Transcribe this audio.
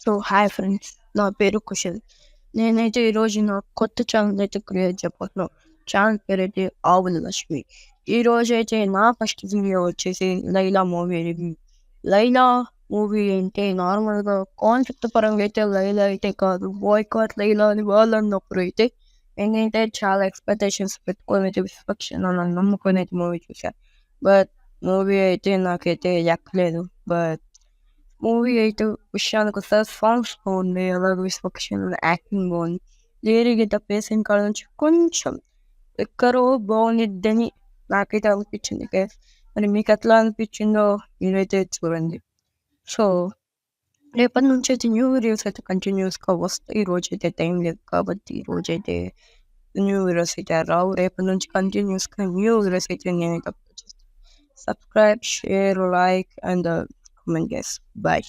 So hi friends, నా పేరు కుశల్. నేనైతే ఈరోజు నా కొత్త ఛానల్ అయితే క్రియేట్ చేయబోతున్నాను. ఛానల్ పేరు అయితే ఆవుల లక్ష్మి. ఈరోజు అయితే నా ఫస్ట్ వీడియో వచ్చేసి Laila movie review. Laila movie అంటే నార్మల్గా కాన్సెప్ట్ పరంగా అయితే లైలా అయితే కాదు, బాయ్ కాట్ లైలా అని వాళ్ళు అన్నప్పుడు అయితే నేనైతే చాలా ఎక్స్పెక్టేషన్స్ పెట్టుకొని అయితే విశ్వక్షణ నమ్ముకొని అయితే మూవీ చూశాను. బట్ మూవీ అయితే నాకైతే ఎక్కలేదు. బట్ మూవీ అయితే విషయానికొస్తే సాంగ్స్ బాగున్నాయి. అలాగే విశ్వక్షణ యాక్టింగ్ బాగుంది. లిరిక్ పేసింగ్ కాడ నుంచి కొంచెం ఎక్కడో బాగుండిద్దని నాకైతే అనిపించింది. మరి మీకు ఎట్లా అనిపించిందో మీరైతే చూడండి. సో రేపటి నుంచి అయితే న్యూ వీడియోస్ అయితే కంటిన్యూస్గా వస్తాయి. ఈ రోజైతే టైం లేదు కాబట్టి ఈ రోజైతే న్యూ వీడియోస్ అయితే రావు. రేపటి నుంచి కంటిన్యూస్గా న్యూ వీడియోస్ అయితే నేనైతే అప్లోడ్ చేస్తాను. Subscribe, share, like and comment guys. Bye.